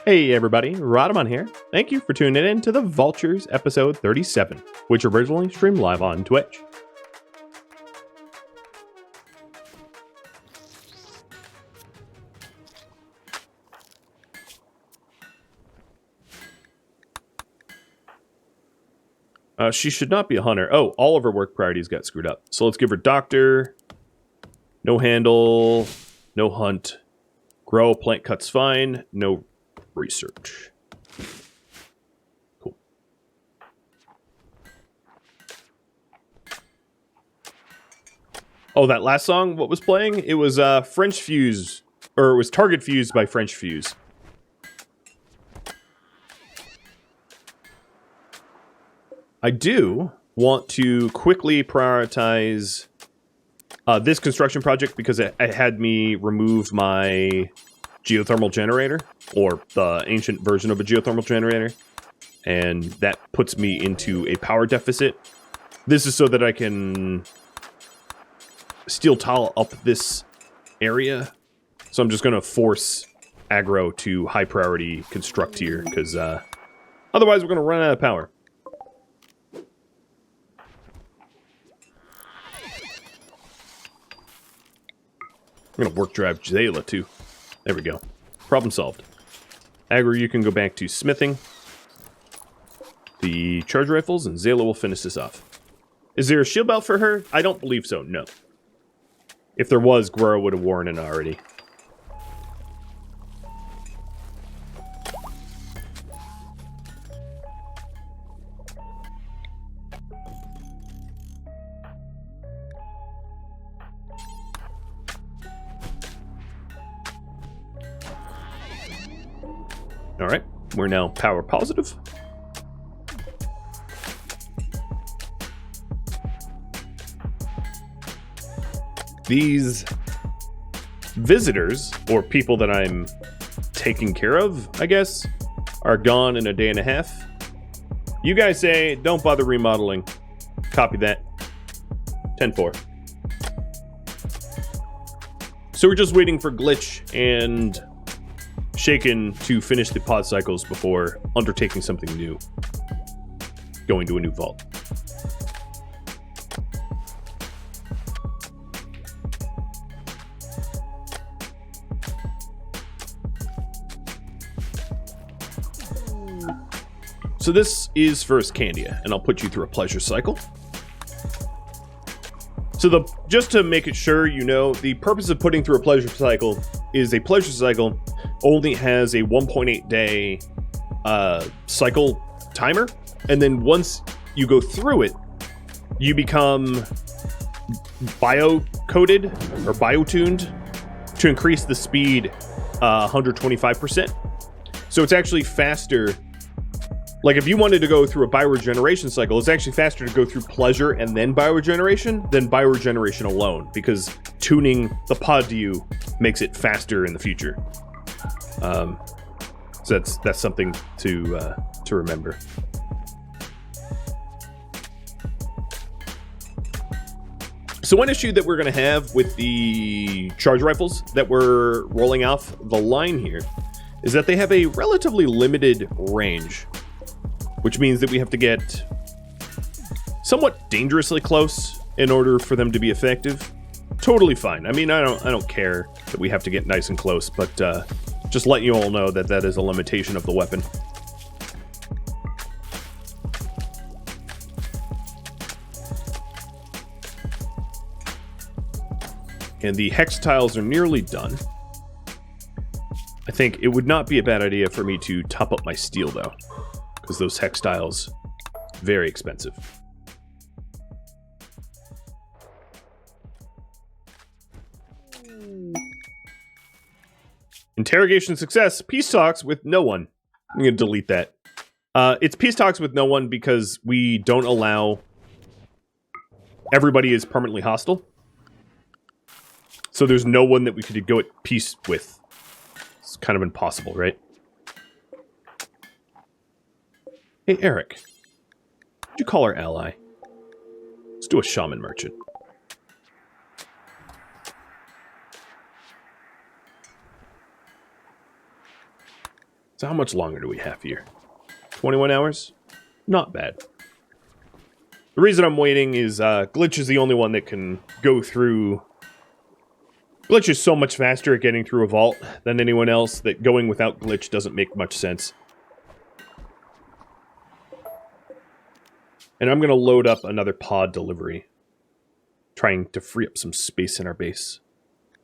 Hey everybody, Rhadamant here. Thank you for tuning in to the Vaultures episode 37, which originally streamed live on Twitch. She should not be a hunter. Oh, all of her work priorities got screwed up. So let's give her doctor, no handle, no hunt, grow, plant cuts fine, no research. Cool. Oh, that last song, what was playing? It was French Fuse, or it was Target Fuse by French Fuse. I do want to quickly prioritize this construction project because it had me remove my geothermal generator, or the ancient version of a geothermal generator, and that puts me into a power deficit. This is so that I can steel tile up this area, so I'm just going to force aggro to high priority construct here, because otherwise we're going to run out of power. I'm going to work drive Zayla too. There we go. Problem solved. Aggro, you can go back to smithing the charge rifles, and Zayla will finish this off. Is there a shield belt for her? I don't believe so, no. If there was, Guerrero would have worn it already. Alright, we're now power positive. These visitors, or people that I'm taking care of, I guess, are gone in a day and a half. You guys say, don't bother remodeling. Copy that. 10-4. So we're just waiting for Glitch and Shaken to finish the pod cycles before undertaking something new. Going to a new vault. So this is for Candia, and I'll put you through a pleasure cycle. So just to make it sure you know, the purpose of putting through a pleasure cycle is a pleasure cycle only has a 1.8 day cycle timer, and then once you go through it, you become bio-coded or bio-tuned to increase the speed 125%. So it's actually faster. Like if you wanted to go through a bioregeneration cycle, it's actually faster to go through pleasure and then bioregeneration than bioregeneration alone, because tuning the pod to you makes it faster in the future. So that's something to remember. So one issue that we're going to have with the charge rifles that we're rolling off the line here is that they have a relatively limited range, which means that we have to get somewhat dangerously close in order for them to be effective. Totally fine. I mean, I don't care that we have to get nice and close, but just letting you all know that that is a limitation of the weapon. And the Hextiles are nearly done. I think it would not be a bad idea for me to top up my steel, though, because those Hextiles, very expensive. Interrogation success. Peace talks with no one. I'm going to delete that. It's peace talks with no one because we don't allow... Everybody is permanently hostile. So there's no one that we could go at peace with. It's kind of impossible, right? Hey, Eric. Would you call our ally? Let's do a shaman merchant. So how much longer do we have here? 21 hours? Not bad. The reason I'm waiting is Glitch is the only one that can go through... Glitch is so much faster at getting through a vault than anyone else that going without Glitch doesn't make much sense. And I'm going to load up another pod delivery. Trying to free up some space in our base.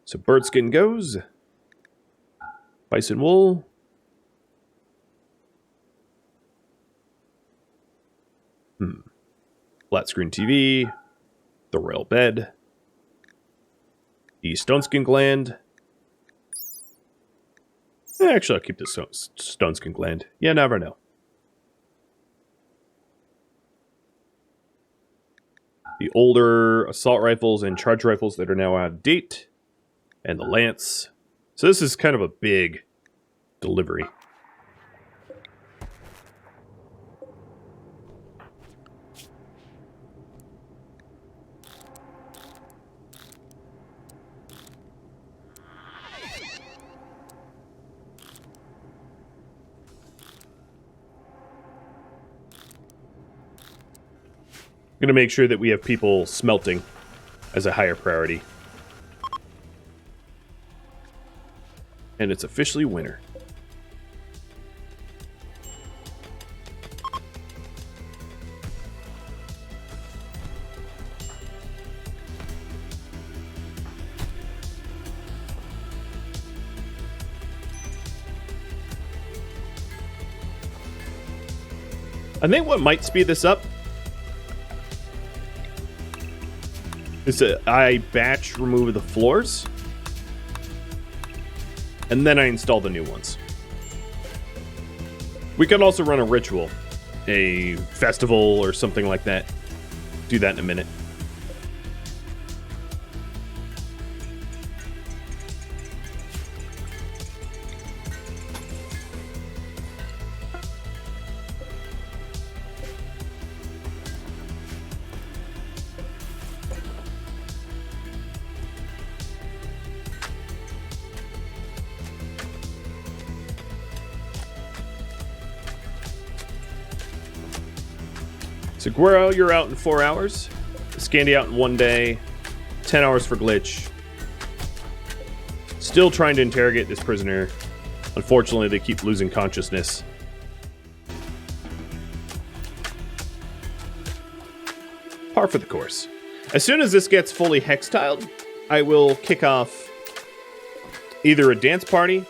So bird skin goes. Bison wool. Flat screen TV. The royal bed. The stone skin gland. Actually, I'll keep the stone skin gland. You never know. The older assault rifles and charge rifles that are now out of date. And the lance. So this is kind of a big delivery. I'm going to make sure that we have people smelting as a higher priority. And it's officially winter. I think what might speed this up is that I batch remove the floors, and then I install the new ones. We could also run a ritual, a festival or something like that. Do that in a minute. So Guero, you're out in 4 hours. Scandy out in 1 day. 10 hours for Glitch. Still trying to interrogate this prisoner. Unfortunately, they keep losing consciousness. Par for the course. As soon as this gets fully hextiled, I will kick off either a dance party.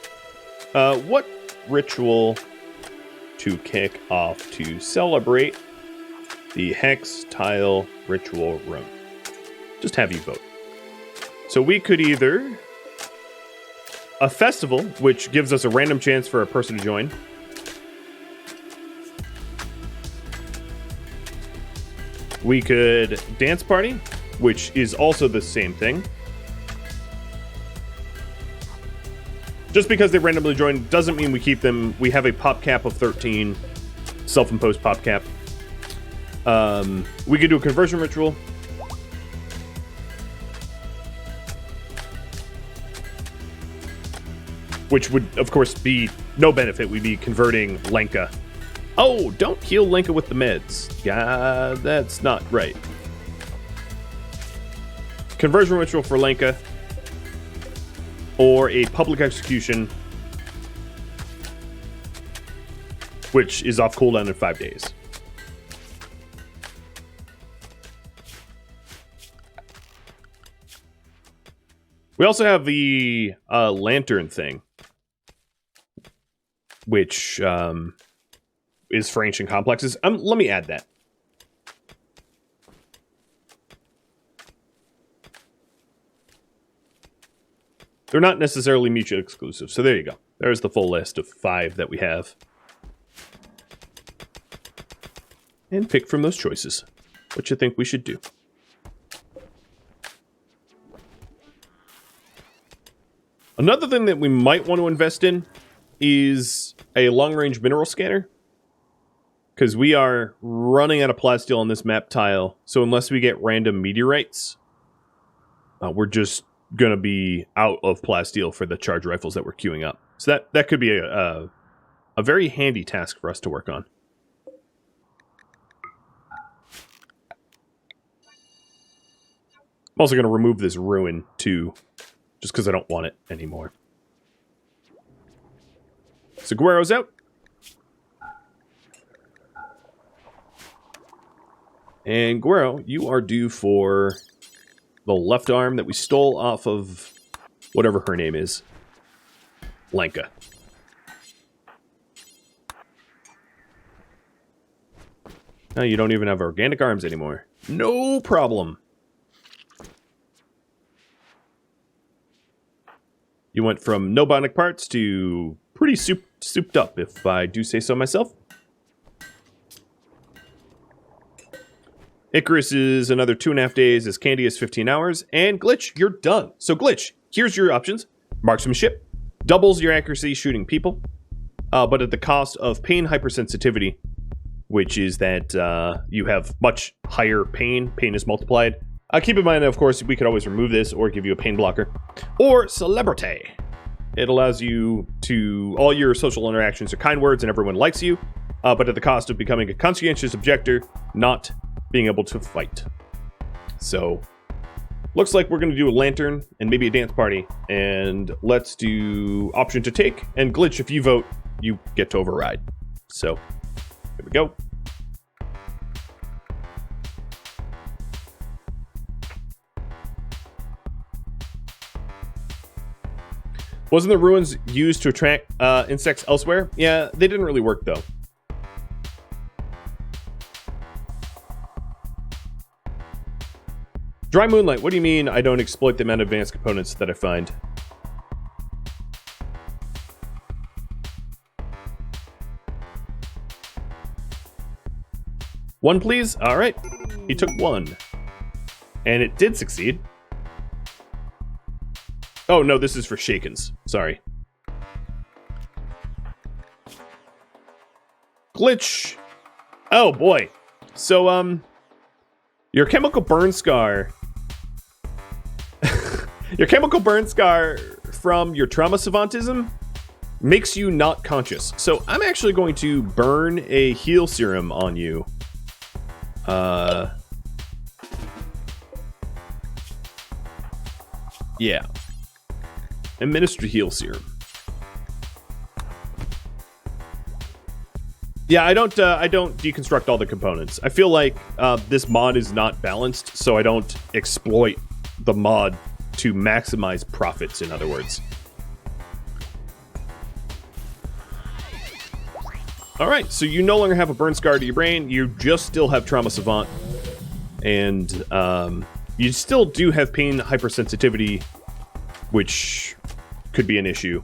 What ritual to kick off to celebrate the Hextile ritual room? Just have you vote. So we could either a festival, which gives us a random chance for a person to join. We could dance party, which is also the same thing. Just because they randomly join doesn't mean we keep them. We have a pop cap of 13, self-imposed pop cap. We could do a conversion ritual. Which would, of course, be no benefit. We'd be converting Lenka. Oh, don't heal Lenka with the meds. Yeah, that's not right. Conversion ritual for Lenka. Or a public execution. Which is off cooldown in 5 days. We also have the lantern thing, which is for ancient complexes. Let me add that. They're not necessarily mutually exclusive, so there you go. There's the full list of 5 that we have. And pick from those choices what you think we should do. Another thing that we might want to invest in is a long-range mineral scanner. Because we are running out of plasteel on this map tile. So unless we get random meteorites, we're just going to be out of plasteel for the charge rifles that we're queuing up. So that could be a a very handy task for us to work on. I'm also going to remove this ruin, too, just because I don't want it anymore. So Guero's out. And Guero, you are due for the left arm that we stole off of whatever her name is. Lanka. Now you don't even have organic arms anymore. No problem. You went from no bionic parts to pretty souped up, if I do say so myself. Icarus is another 2.5 days, as Candy is 15 hours, and Glitch, you're done. So Glitch, here's your options. Marksmanship, doubles your accuracy shooting people, but at the cost of pain hypersensitivity, which is that you have much higher pain. Pain is multiplied. Keep in mind, of course, we could always remove this or give you a pain blocker. Or Celebrity. It allows you to... all your social interactions are kind words and everyone likes you, but at the cost of becoming a conscientious objector, not being able to fight. So, looks like we're going to do a lantern and maybe a dance party. And let's do option to take. And Glitch, if you vote, you get to override. So, here we go. Wasn't the ruins used to attract insects elsewhere? Yeah, they didn't really work, though. Dry Moonlight, what do you mean I don't exploit the amount of advanced components that I find? One, please? Alright. He took one. And it did succeed. Oh, no, this is for Shakens. Sorry. Glitch. Oh, boy. So, your chemical burn scar... your chemical burn scar from your trauma savantism makes you not conscious. So, I'm actually going to burn a heal serum on you. Yeah. Administer heal serum. Yeah, I don't deconstruct all the components. I feel like this mod is not balanced, so I don't exploit the mod to maximize profits, in other words. Alright, so you no longer have a burn scar to your brain, you just still have trauma savant, and you still do have pain hypersensitivity, which could be an issue.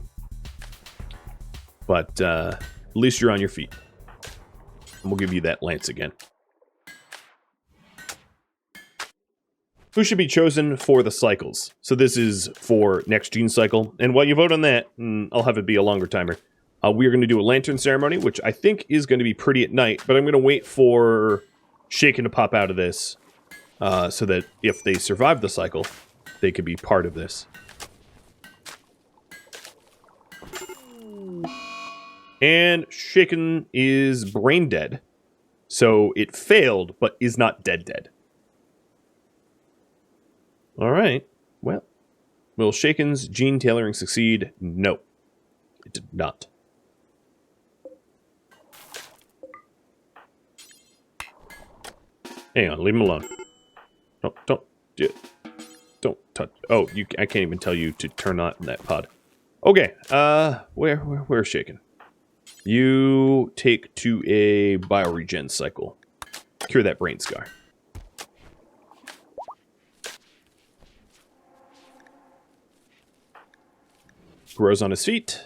But at least you're on your feet. And we'll give you that lance again. Who should be chosen for the cycles? So this is for next gene cycle. And while you vote on that, I'll have it be a longer timer. We are going to do a lantern ceremony, which I think is going to be pretty at night. But I'm going to wait for Shaken to pop out of this. So that if they survive the cycle, they could be part of this. And Shaken is brain dead. So it failed, but is not dead. Alright. Well, will Shaken's gene tailoring succeed? No. It did not. Hang on, leave him alone. Don't touch. Oh, I can't even tell you to turn on that pod. Okay, where's Shaken? You take to a bioregen cycle. Cure that brain scar. Grows on his feet.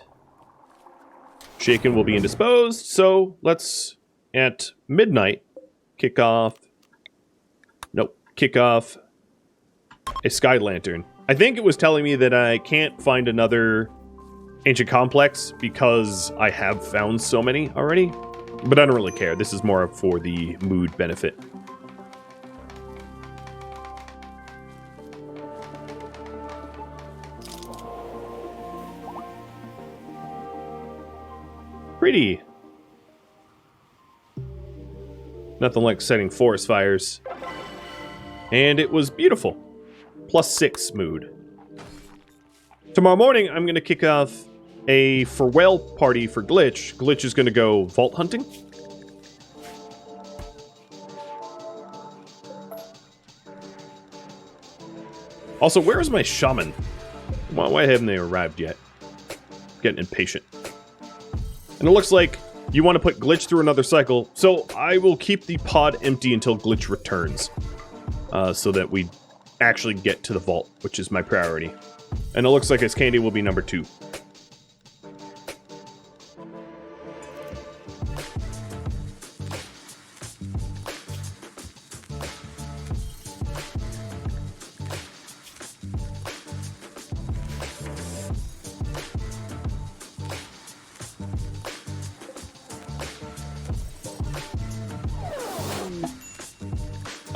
Shaken will be indisposed, so let's, at midnight, kick off a sky lantern. I think it was telling me that I can't find another ancient complex because I have found so many already, but I don't really care. This is more for the mood benefit. Pretty. Nothing like setting forest fires. And it was beautiful. +6 mood. Tomorrow morning, I'm going to kick off a farewell party for Glitch. Glitch is going to go vault hunting. Also, where is my shaman? Why haven't they arrived yet? Getting impatient. And it looks like you want to put Glitch through another cycle, so I will keep the pod empty until Glitch returns. So that we actually get to the vault, which is my priority. And it looks like his candy will be number 2.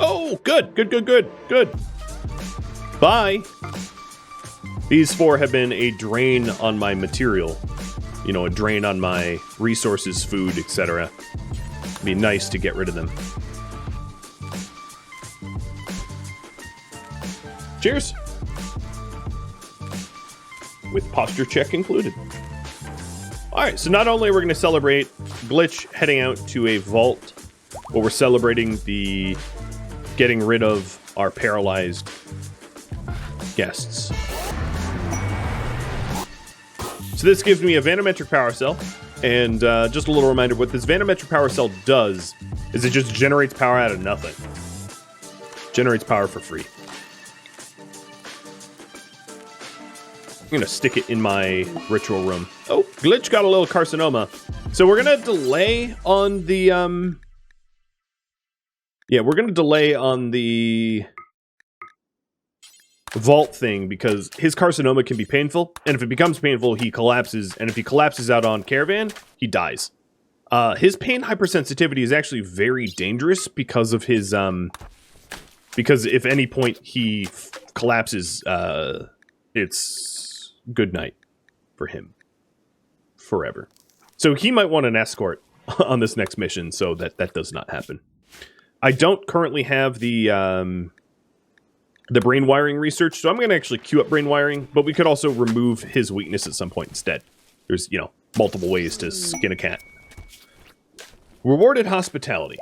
Oh, good. Bye. These 4 have been a drain on my material. You know, a drain on my resources, food, etc. It'd be nice to get rid of them. Cheers. With posture check included. Alright, so not only are we going to celebrate Glitch heading out to a vault, but we're celebrating the getting rid of our paralyzed guests. So this gives me a vanometric power cell, and just a little reminder, what this vanometric power cell does is it just generates power out of nothing. Generates power for free. I'm gonna stick it in my ritual room. Oh, Glitch got a little carcinoma. So we're gonna delay on the, yeah, we're gonna delay on the vault thing because his carcinoma can be painful, and if it becomes painful, he collapses, and if he collapses out on caravan, he dies. His pain hypersensitivity is actually very dangerous because of his, because if any point he collapses, it's good night for him. Forever. So he might want an escort on this next mission so that that does not happen. I don't currently have the brain wiring research, so I'm going to actually queue up brain wiring, but we could also remove his weakness at some point instead. There's, you know, multiple ways to skin a cat. Rewarded hospitality.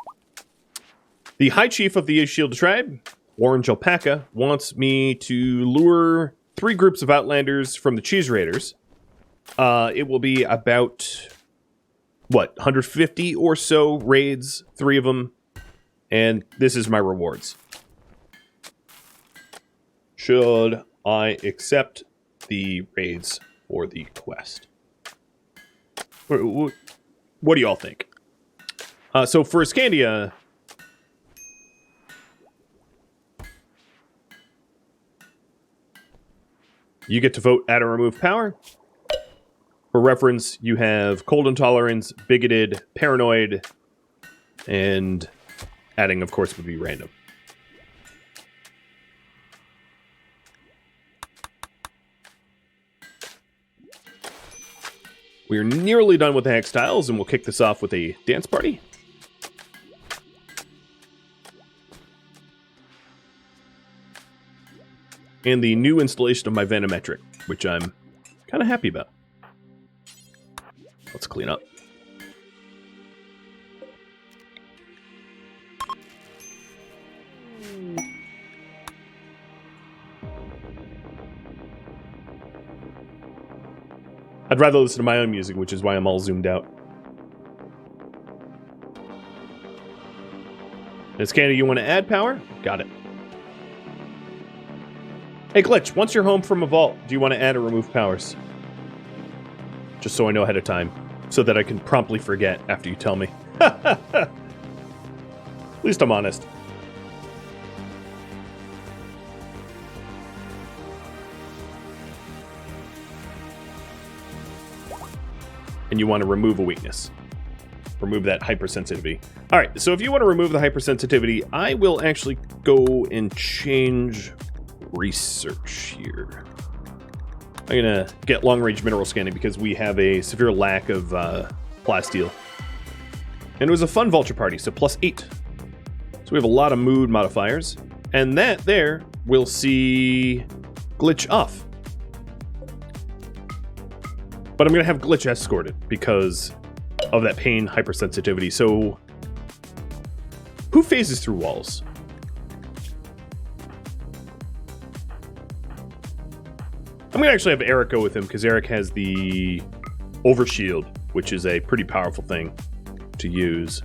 The High Chief of the Shield tribe, Orange Alpaca, wants me to lure 3 groups of Outlanders from the Cheese Raiders. It will be about, what, 150 or so raids, 3 of them, and this is my rewards. Should I accept the raids for the quest? What do y'all think? So for Iscandia, you get to vote add or remove power. For reference, you have cold intolerance, bigoted, paranoid, and adding, of course, would be random. We are nearly done with the Hextiles, and we'll kick this off with a dance party. And the new installation of my Vanometric, which I'm kind of happy about. Let's clean up. I'd rather listen to my own music, which is why I'm all zoomed out. Miss Candy, you want to add power? Got it. Hey, Glitch, once you're home from a vault, do you want to add or remove powers? Just so I know ahead of time, so that I can promptly forget after you tell me. At least I'm honest. And you want to remove a weakness. Remove that hypersensitivity. Alright, so if you want to remove the hypersensitivity, I will actually go and change research here. I'm going to get long-range mineral scanning because we have a severe lack of plasteel. And it was a fun vulture party, so +8. So we have a lot of mood modifiers. And that there we'll see glitch off. But I'm going to have glitch escorted because of that pain hypersensitivity. So who phases through walls? I'm going to actually have Eric go with him because Eric has the overshield, which is a pretty powerful thing to use.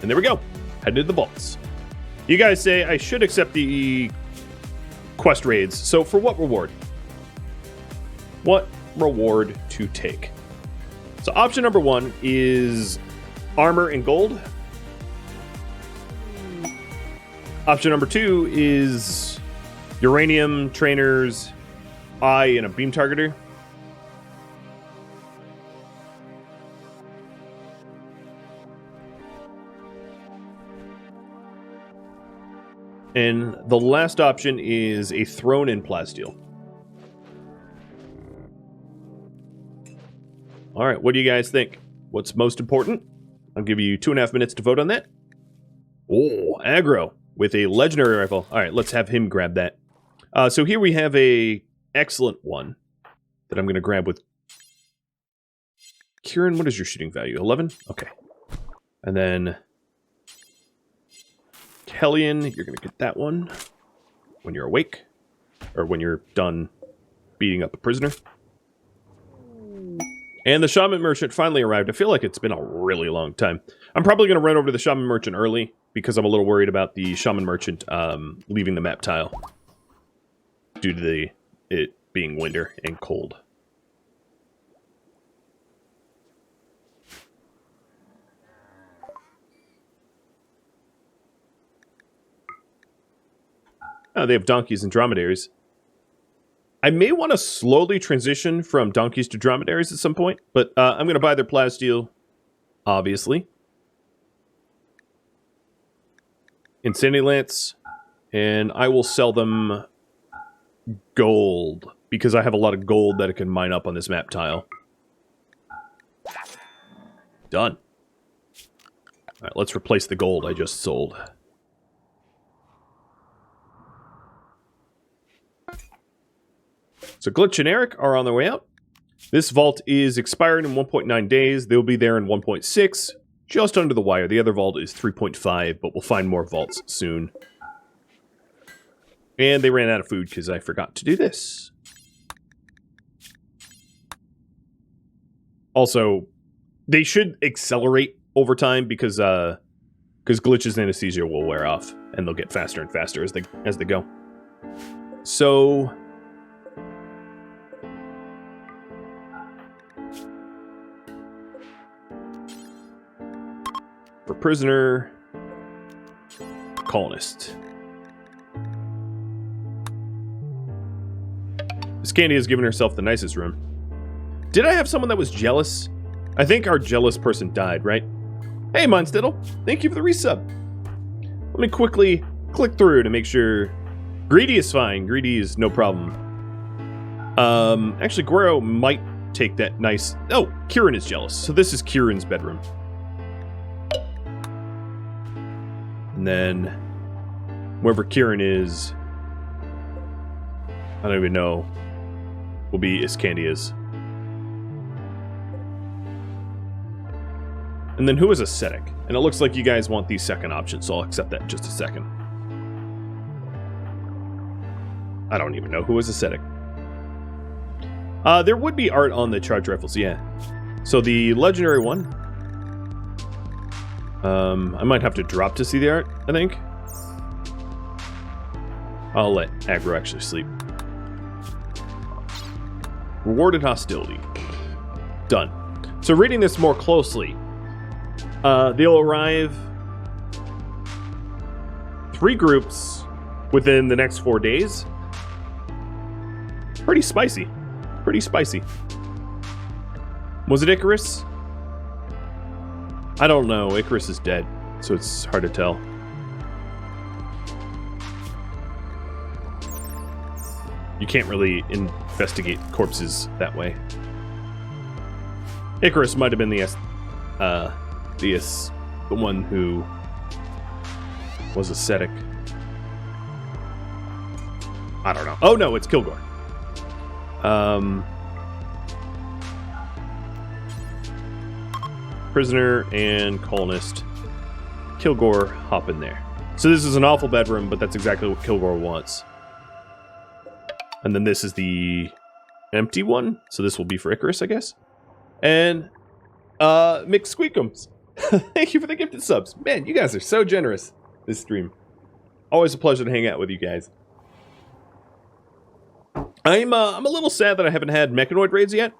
And there we go. Headed to the vaults. You guys say I should accept the quest raids. So for what reward? What reward to take? So option number 1 is armor and gold. Option number 2 is uranium, trainers, eye, and a beam targeter. And the last option is a throne in plasteel. All right, what do you guys think? What's most important? I'll give you 2.5 minutes to vote on that. Oh, aggro with a legendary rifle. All right, let's have him grab that. So here we have a excellent one that I'm going to grab with Kieran. What is your shooting value? 11? Okay. And then Hellion, you're going to get that one when you're awake, or when you're done beating up a prisoner. And the Shaman Merchant finally arrived. I feel like it's been a really long time. I'm probably going to run over to the Shaman Merchant early, because I'm a little worried about the Shaman Merchant leaving the map tile due to it being winter and cold. They have donkeys and dromedaries. I may want to slowly transition from donkeys to dromedaries at some point, but I'm going to buy their plasteel, obviously. Insanity Lance, and I will sell them gold, because I have a lot of gold that I can mine up on this map tile. Done. All right, let's replace the gold I just sold. So Glitch and Eric are on their way out. This vault is expiring in 1.9 days. They'll be there in 1.6, just under the wire. The other vault is 3.5, but we'll find more vaults soon. And they ran out of food because I forgot to do this. Also, they should accelerate over time because Glitch's anesthesia will wear off, and they'll get faster and faster as they go. So for prisoner, colonist. Miss Candy has given herself the nicest room. Did I have someone that was jealous? I think our jealous person died, right? Hey, Monstiddle, thank you for the resub. Let me quickly click through to make sure. Greedy is fine. Greedy is no problem. Actually, Guero might take that nice. Oh, Kieran is jealous. So this is Kieran's bedroom. And then wherever Kieran is, I don't even know, will be Iscandia's. And then who is ascetic? And it looks like you guys want the second option, so I'll accept that in just a second. I don't even know who is ascetic. There would be art on the charge rifles, yeah. So the legendary one. I might have to drop to see the art, I think. I'll let Aggro actually sleep. Rewarded hostility. Done. So reading this more closely, they'll arrive 3 groups within the next 4 days. Pretty spicy. Pretty spicy. Was it Icarus? I don't know. Icarus is dead, so it's hard to tell. You can't really investigate corpses that way. Icarus might have been the one who was ascetic. I don't know. Oh no, it's Kilgore. Prisoner and colonist. Kilgore, hop in there. So this is an awful bedroom, but that's exactly what Kilgore wants. And then this is the empty one. So this will be for Icarus, I guess. And McSqueakums. Thank you for the gifted subs. Man, you guys are so generous this stream. Always a pleasure to hang out with you guys. I'm a little sad that I haven't had mechanoid raids yet.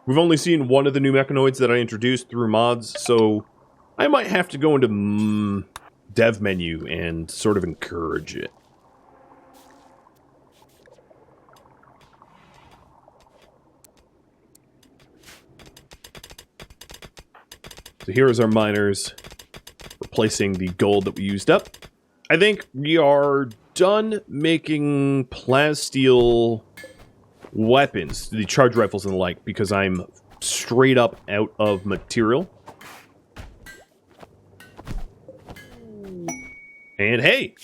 We've only seen one of the new mechanoids that I introduced through mods, so I might have to go into dev menu and sort of encourage it. So here is our miners, replacing the gold that we used up. I think we are done making plasteel weapons, the charge rifles and the like, because I'm straight up out of material. And hey!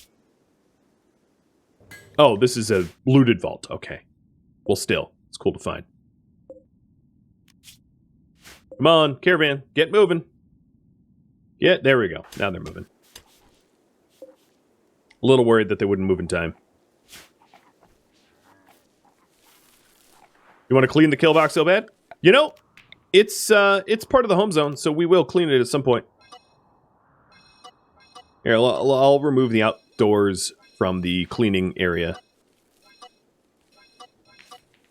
Oh, this is a looted vault. Okay. Well, still, it's cool to find. Come on, caravan, get moving. Yeah, there we go. Now they're moving. A little worried that they wouldn't move in time. You want to clean the kill box so bad? You know, it's part of the home zone, so we will clean it at some point. Here, I'll remove the outdoors from the cleaning area.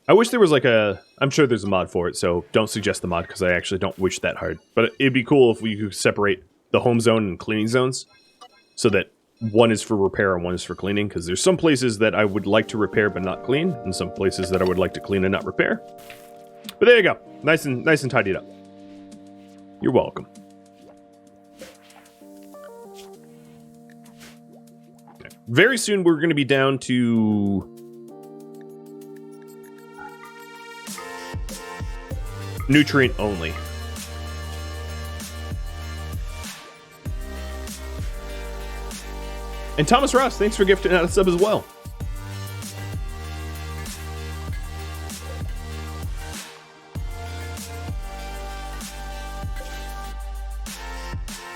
I wish there was like a... I'm sure there's a mod for it, so don't suggest the mod, because I actually don't wish that hard. But it'd be cool if we could separate the home zone and cleaning zones, so that one is for repair and one is for cleaning, because there's some places that I would like to repair but not clean, and some places that I would like to clean and not repair. But there you go. Nice and tidied up. You're welcome. Okay. Very soon we're going to be down to nutrient only. And Thomas Ross, thanks for gifting out a sub as well.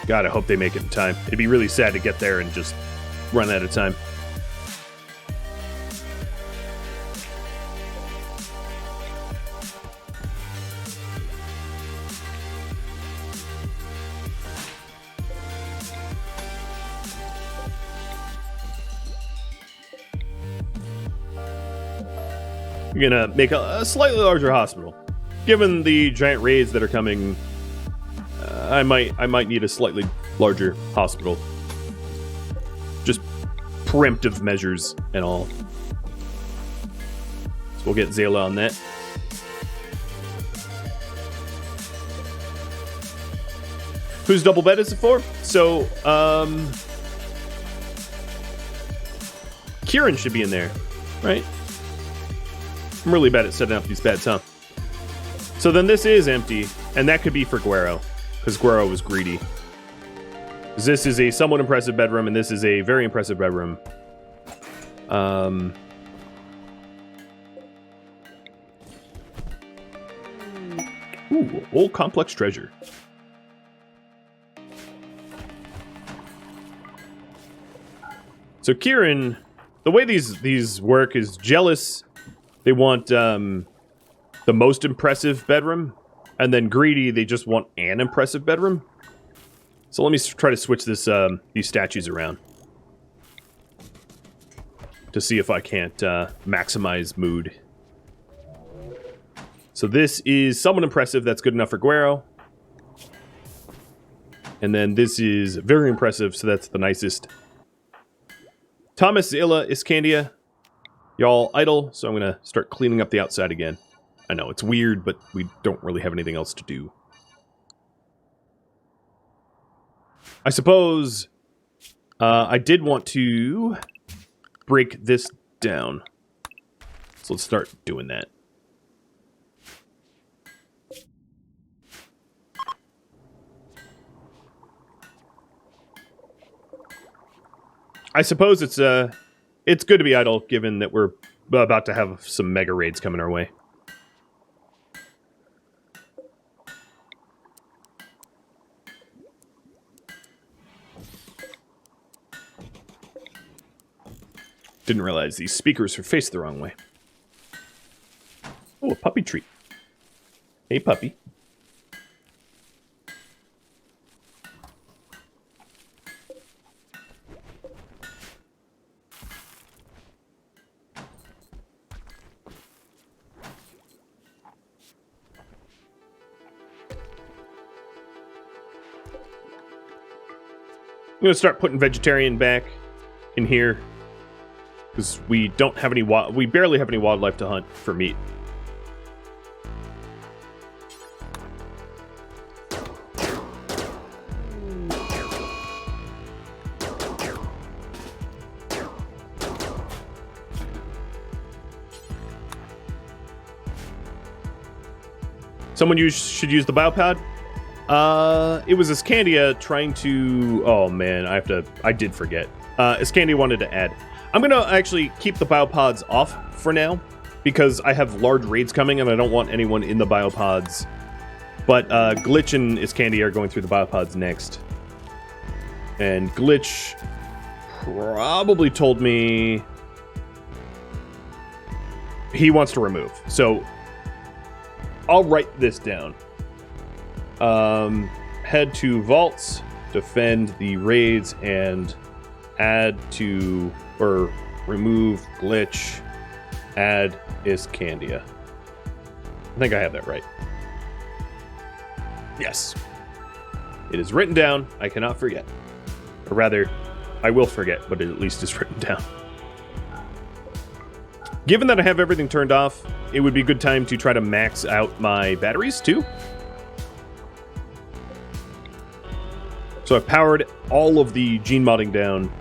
God, I hope they make it in time. It'd be really sad to get there and just run out of time. We're gonna make a slightly larger hospital. Given the giant raids that are coming, I might need a slightly larger hospital. Just preemptive measures and all. So we'll get Zayla on that. Whose double bed is it for? So, Kieran should be in there, right? I'm really bad at setting up these beds, huh? So then this is empty, and that could be for Guero, because Guero was greedy. This is a somewhat impressive bedroom, and this is a very impressive bedroom. Ooh, old complex treasure. So Kieran, the way these work is jealous. They want the most impressive bedroom, and then greedy, they just want an impressive bedroom. So let me try to switch this these statues around to see if I can't maximize mood. So this is somewhat impressive. That's good enough for Guero. And then this is very impressive, so that's the nicest. Thomas, Illa, Iscandia. Y'all idle, so I'm going to start cleaning up the outside again. I know, it's weird, but we don't really have anything else to do. I suppose I did want to break this down. So let's start doing that. I suppose it's good to be idle, given that we're about to have some mega raids coming our way. Didn't realize these speakers are faced the wrong way. Oh, a puppy treat. Hey, puppy. I'm going to start putting vegetarian back in here. Because we don't have any we barely have any wildlife to hunt for meat. Someone should use the biopod. It was Iscandia trying to... Oh man, I did forget. Iscandia wanted to add. I'm going to actually keep the biopods off for now, because I have large raids coming and I don't want anyone in the biopods. But Glitch and Iscandia are going through the biopods next. And Glitch probably told me he wants to remove. So I'll write this down. Head to vaults, defend the raids, and add to... or remove Glitch, add Iscandia. I think I have that right. Yes. It is written down. I cannot forget. Or rather, I will forget, but it at least is written down. Given that I have everything turned off, it would be a good time to try to max out my batteries, too. So I've powered all of the gene modding down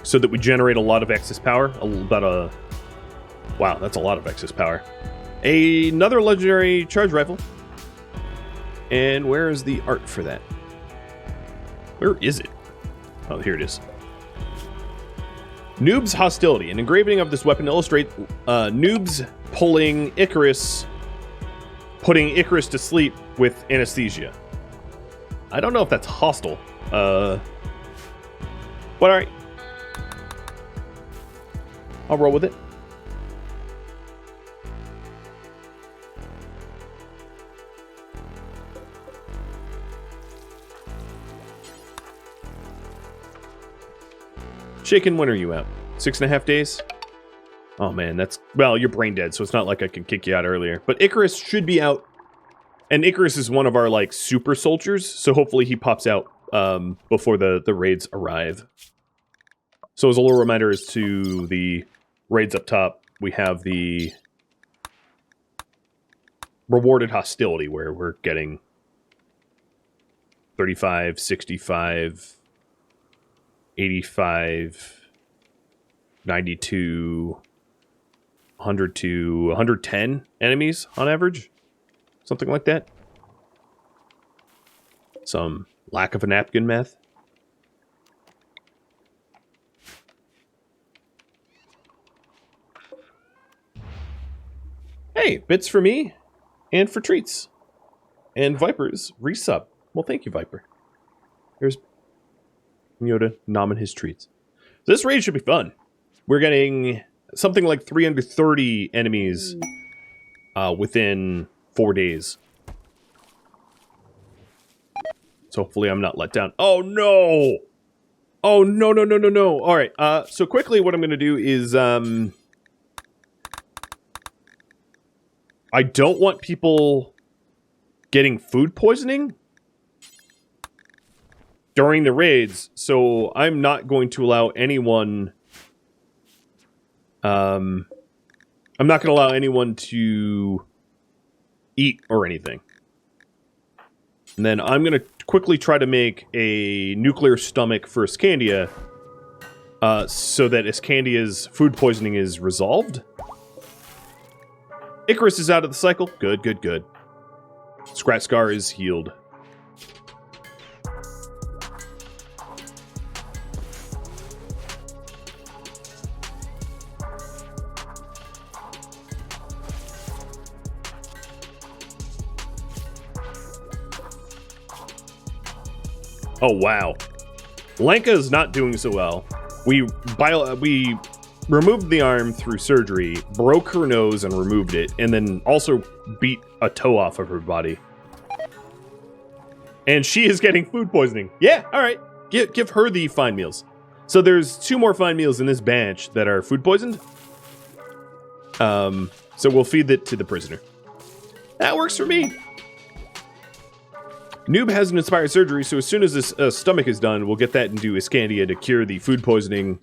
so that we generate a lot of excess power. Wow, that's a lot of excess power. Another legendary charge rifle. And where is the art for that? Where is it? Oh, here it is. Noob's Hostility. An engraving of this weapon illustrates noobs putting Icarus to sleep with anesthesia. I don't know if that's hostile. But alright. I'll roll with it. Shaken, when are you out? 6.5 days? Oh man, that's... Well, you're brain dead, so it's not like I can kick you out earlier. But Icarus should be out. And Icarus is one of our, like, super soldiers, so hopefully he pops out before the raids arrive. So as a little reminder as to the raids up top, we have the rewarded hostility, where we're getting 35, 65, 85, 92, 100 to 110 enemies on average. Something like that. Some lack of a napkin math. Hey, bits for me and for treats. And Viper's resub. Well, thank you, Viper. Here's Yoda nomming his treats. This raid should be fun. We're getting something like 330 enemies within 4 days. So hopefully I'm not let down. Oh no! Oh no, no, no, no, no. Alright, so quickly what I'm going to do is... I don't want people getting food poisoning during the raids, so I'm not going to allow anyone... I'm not going to allow anyone to eat or anything. And then I'm going to quickly try to make a nuclear stomach for Iscandia, so that Iscandia's food poisoning is resolved. Icarus is out of the cycle. Good, good, good. Scrat Scar is healed. Oh, wow. Lanka is not doing so well. We removed the arm through surgery, broke her nose and removed it, and then also beat a toe off of her body. And she is getting food poisoning. Yeah, all right. Give her the fine meals. So there's 2 more fine meals in this batch that are food poisoned. So we'll feed it to the prisoner. That works for me. Noob has an inspired surgery, so as soon as this stomach is done, we'll get that into Iscandia to cure the food poisoning.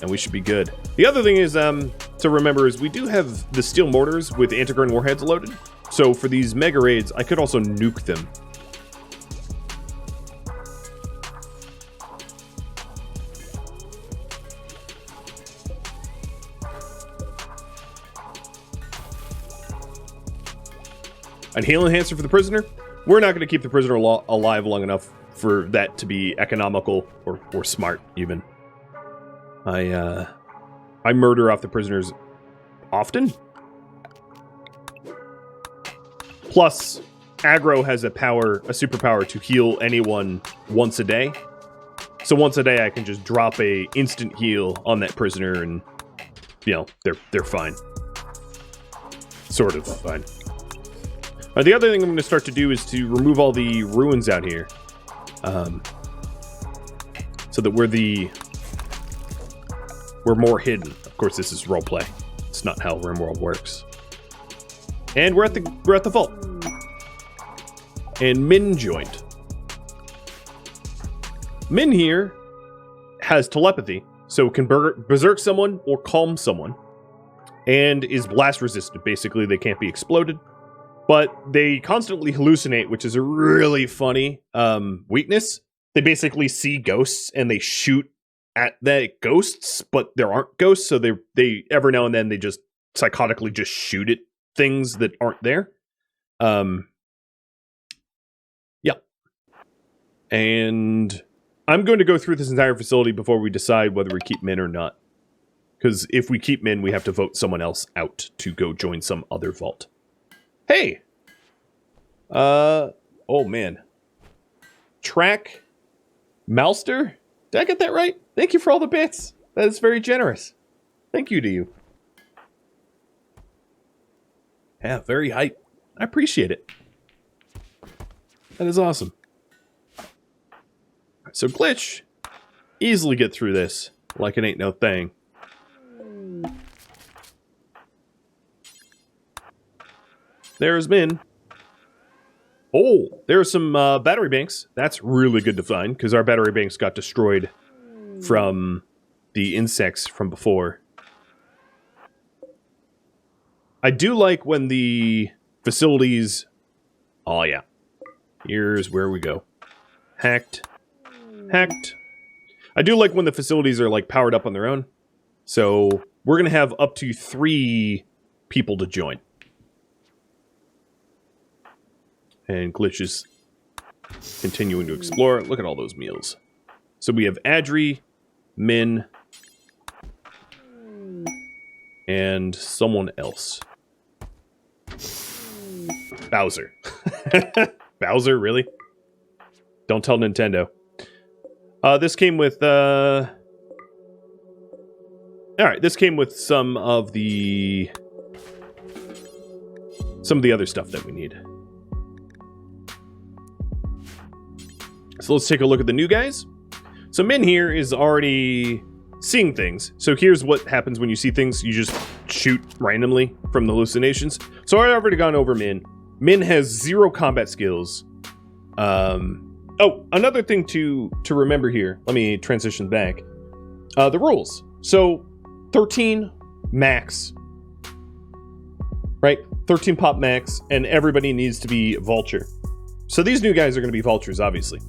And we should be good. The other thing is, to remember is we do have the steel mortars with antiquarian warheads loaded. So for these mega raids, I could also nuke them. An heal enhancer for the prisoner. We're not going to keep the prisoner alive long enough for that to be economical or smart, even. I murder off the prisoners often. Plus, aggro has a superpower to heal anyone once a day. So once a day, I can just drop a instant heal on that prisoner, and you know they're fine. Sort of fine. The other thing I'm going to start to do is to remove all the ruins out here. So that we're more hidden. Of course, this is roleplay. It's not how RimWorld works. And we're at the vault. And Min joined. Min here has telepathy, so can berserk someone or calm someone. And is blast resistant. Basically, they can't be exploded. But they constantly hallucinate, which is a really funny weakness. They basically see ghosts and they shoot at the ghosts, but there aren't ghosts, so they every now and then they just psychotically just shoot at things that aren't there. Yeah. And I'm going to go through this entire facility before we decide whether we keep Min or not. Because if we keep Min, we have to vote someone else out to go join some other vault. Hey! Oh man. Track Malster? Did I get that right? Thank you for all the bits. That is very generous. Thank you to you. Yeah, very hype. I appreciate it. That is awesome. So Glitch, easily get through this like it ain't no thing. There's Min. Oh, there are some battery banks. That's really good to find, because our battery banks got destroyed from the insects from before. I do like when the facilities... Oh, yeah. Here's where we go. Hacked. Hacked. I do like when the facilities are, like, powered up on their own. So, we're going to have up to 3 people to join. And Glitch is continuing to explore. Look at all those meals. So we have Adri, Min, and someone else. Bowser. Bowser, really? Don't tell Nintendo. This came with... Alright, this came with some of the other stuff that we need. So let's take a look at the new guys. So Min here is already seeing things. So here's what happens when you see things. You just shoot randomly from the hallucinations. So I've already gone over Min. Min has 0 combat skills. Oh, another thing to remember here. Let me transition back. The rules. So 13 max. Right? 13 pop max, and everybody needs to be Vaulture. So these new guys are going to be Vaultures, obviously.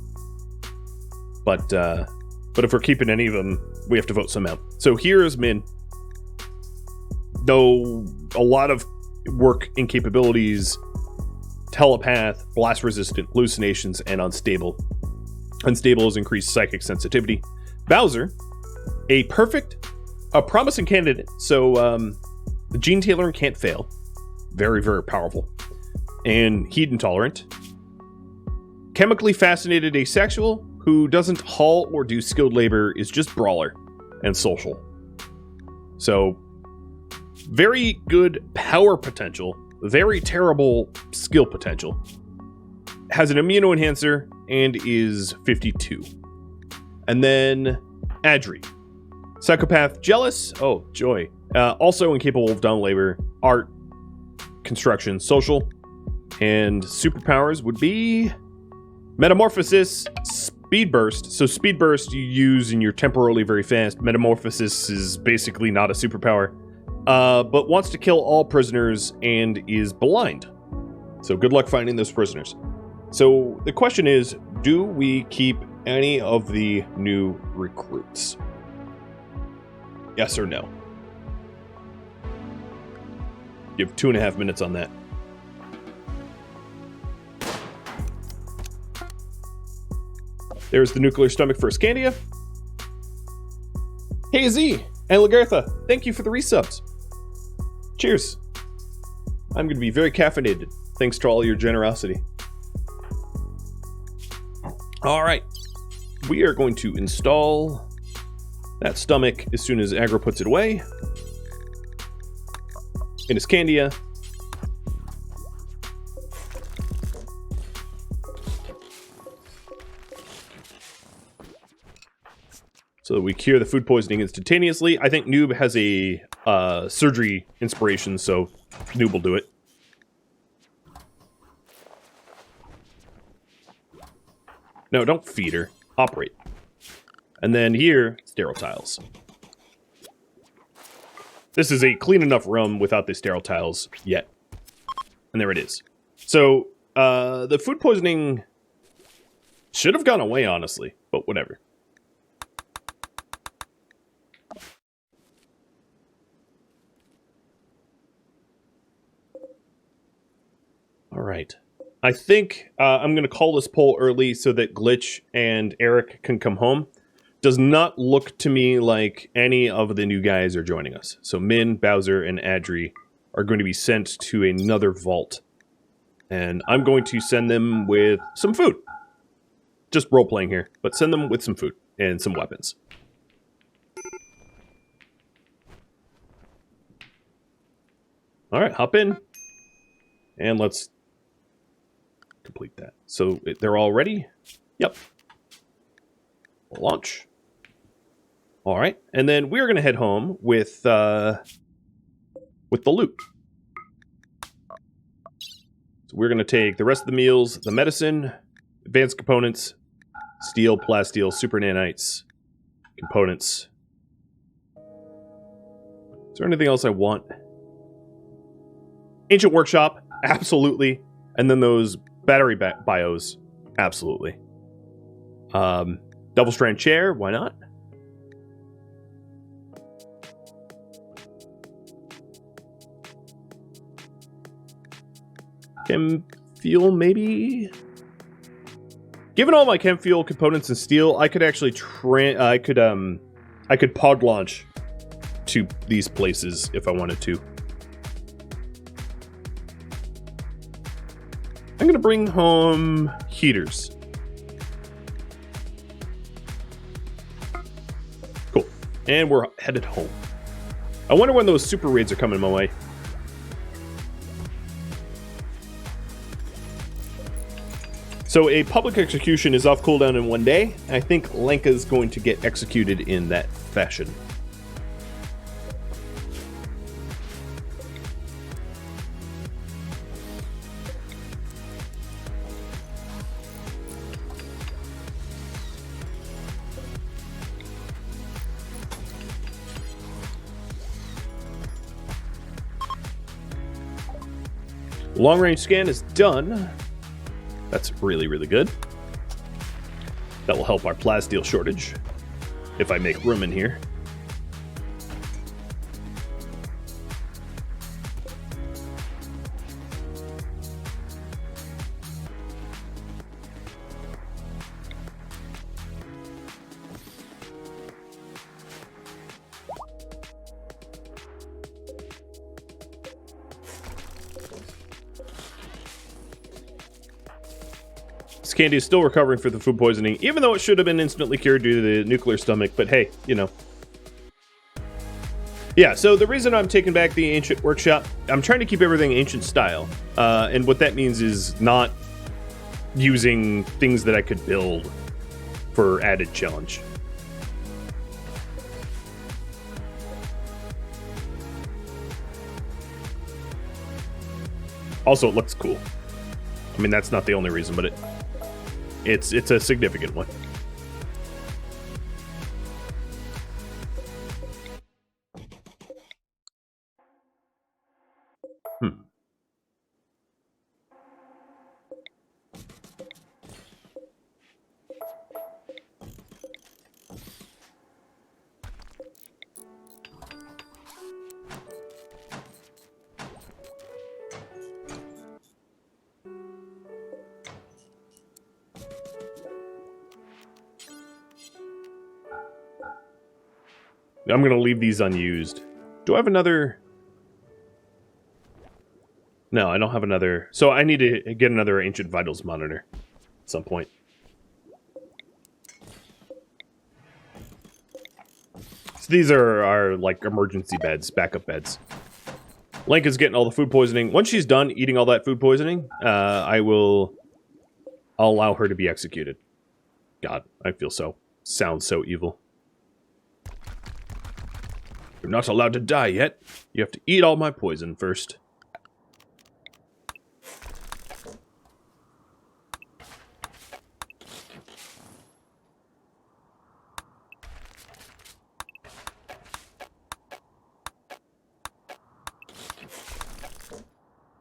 But if we're keeping any of them, we have to vote some out. So here's Min. Though a lot of work in capabilities, telepath, blast resistant, hallucinations, and unstable. Unstable is increased psychic sensitivity. Bowser, a promising candidate. So the gene tailoring can't fail. Very, very powerful. And heat intolerant. Chemically fascinated asexual, who doesn't haul or do skilled labor, is just brawler and social. So, very good power potential, very terrible skill potential. Has an immuno enhancer and is 52. And then Adri. Psychopath, jealous, oh joy. Also incapable of down labor, art, construction, social, and superpowers would be Metamorphosis, Speed Burst. So Speed Burst you use and you're temporarily very fast. Metamorphosis is basically not a superpower, but wants to kill all prisoners and is blind. So good luck finding those prisoners. So the question is, do we keep any of the new recruits? Yes or no? You have 2.5 minutes on that. There's the nuclear stomach for Scandia. Hey Z and Lagartha, thank you for the resubs. Cheers. I'm going to be very caffeinated, thanks to all your generosity. All right, we are going to install that stomach as soon as Aggro puts it away. In Scandia. So that we cure the food poisoning instantaneously. I think Noob has a surgery inspiration, so Noob will do it. No, don't feed her. Operate. And then here, sterile tiles. This is a clean enough room without the sterile tiles yet. And there it is. So, the food poisoning should have gone away, honestly, but whatever. All right. I think I'm going to call this poll early so that Glitch and Eric can come home. Does not look to me like any of the new guys are joining us. So Min, Bowser, and Adri are going to be sent to another vault. And I'm going to send them with some food. Just role-playing here, but send them with some food and some weapons. All right, hop in. And let's complete that. So they're all ready? Yep. Launch. All right, and then we're going to head home with the loot. So we're going to take the rest of the meals, the medicine, advanced components, steel, plasteel, super nanites, components. Is there anything else I want? Ancient workshop, absolutely. And then those battery bios, absolutely. Double strand chair, why not? Chem fuel, maybe? Given all my chem fuel components and steel, I could actually I could pod launch to these places if I wanted to. I'm gonna bring home heaters. Cool. And we're headed home. I wonder when those super raids are coming my way. So a public execution is off cooldown in 1 day. I think Lenka's going to get executed in that fashion. Long range scan is done. That's really, really good. That will help our plasteel shortage if I make room in here. Candy is still recovering from the food poisoning, even though it should have been instantly cured due to the nuclear stomach, but hey, you know. Yeah, so the reason I'm taking back the ancient workshop, I'm trying to keep everything ancient style, and what that means is not using things that I could build for added challenge. Also, it looks cool. I mean, that's not the only reason, but it's a significant one. I'm going to leave these unused. Do I have another? No, I don't have another. So I need to get another Ancient Vitals monitor at some point. So these are our, like, emergency beds, backup beds. Link is getting all the food poisoning. Once she's done eating all that food poisoning, I'll allow her to be executed. God, I feel sounds so evil. You're not allowed to die yet. You have to eat all my poison first.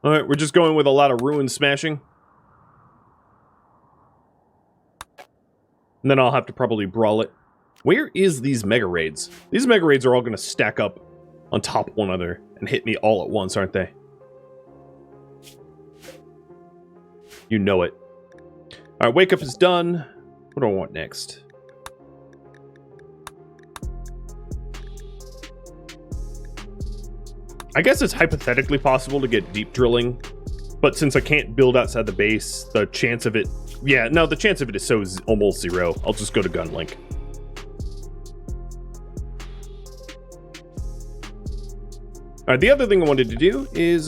Alright, we're just going with a lot of ruin smashing. And then I'll have to probably brawl it. Where is these mega raids? These mega raids are all going to stack up on top of one another and hit me all at once, aren't they? You know it. Alright, wake up is done. What do I want next? I guess it's hypothetically possible to get deep drilling, but since I can't build outside the base, the chance of it... Yeah, no, the chance of it is almost zero. I'll just go to Gunlink. Alright, the other thing I wanted to do is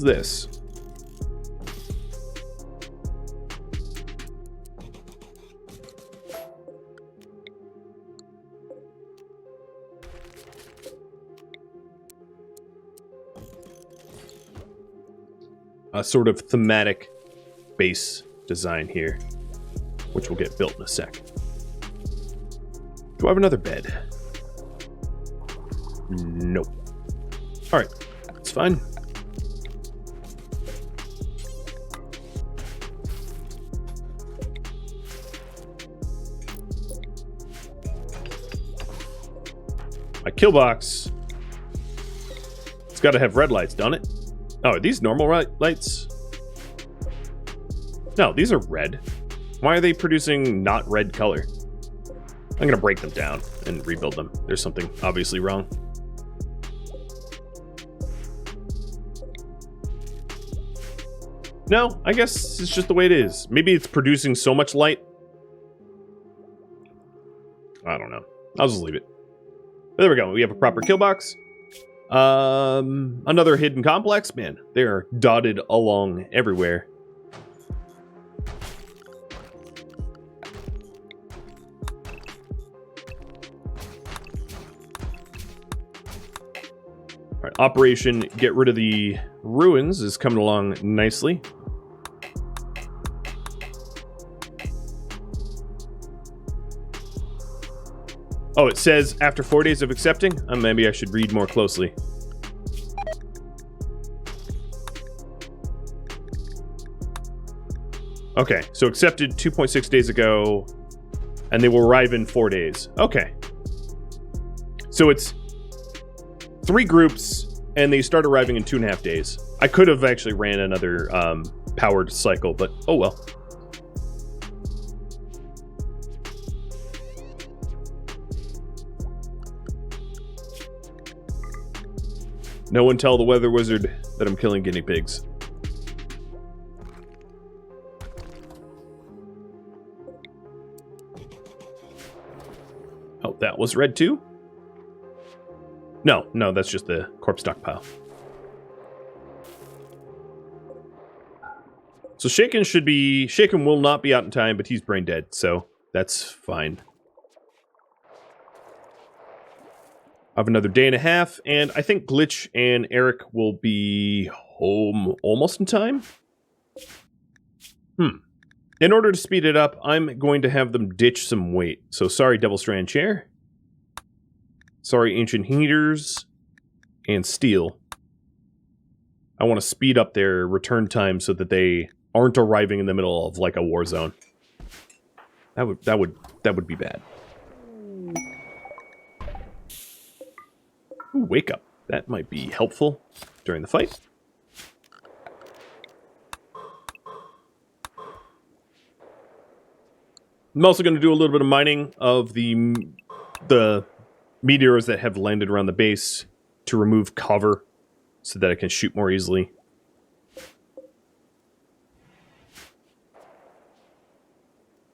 this. A sort of thematic base design here, which will get built in a sec. Do I have another bed? Nope. Alright, it's fine. My kill box. It's got to have red lights, don't it? Oh, are these normal lights? No, these are red. Why are they producing not red color? I'm gonna break them down and rebuild them. There's something obviously wrong. No, I guess it's just the way it is. Maybe it's producing so much light. I don't know. I'll just leave it. But there we go. We have a proper kill box. Another hidden complex. Man, they're dotted along everywhere. All right, Operation Get Rid of the Ruins is coming along nicely. Oh, it says after 4 days of accepting? Maybe I should read more closely. Okay, so accepted 2.6 days ago, and they will arrive in 4 days. Okay. So it's 3 groups, and they start arriving in 2.5 days. I could have actually ran another powered cycle, but oh well. No one tell the weather wizard that I'm killing guinea pigs. Oh, that was red too? No, that's just the corpse stockpile. So Shaken will not be out in time, but he's brain dead, so that's fine. I have another day and a half, and I think Glitch and Eric will be home almost in time. In order to speed it up, I'm going to have them ditch some weight. So sorry, Devil Strand Chair. Sorry, Ancient Heaters. And Steel. I want to speed up their return time so that they aren't arriving in the middle of like a war zone. That would be bad. Ooh, wake up. That might be helpful during the fight. I'm also going to do a little bit of mining of the meteors that have landed around the base to remove cover so that I can shoot more easily.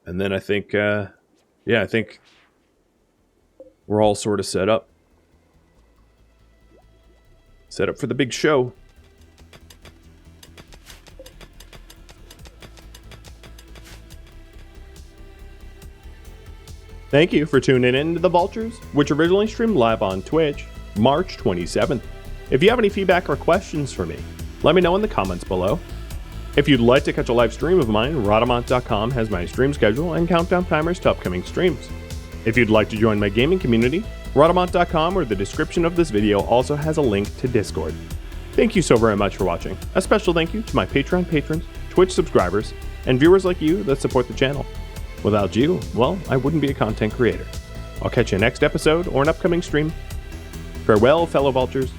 And then I think, yeah, I think we're all sort of set up. Set up for the big show. Thank you for tuning in to the Vaultures, which originally streamed live on Twitch, March 27th. If you have any feedback or questions for me, let me know in the comments below. If you'd like to catch a live stream of mine, Rhadamant.com has my stream schedule and countdown timers to upcoming streams. If you'd like to join my gaming community, Rhadamant.com or the description of this video also has a link to Discord. Thank you so very much for watching. A special thank you to my Patreon patrons, Twitch subscribers, and viewers like you that support the channel. Without you, well, I wouldn't be a content creator. I'll catch you next episode or an upcoming stream. Farewell, fellow Vaultures.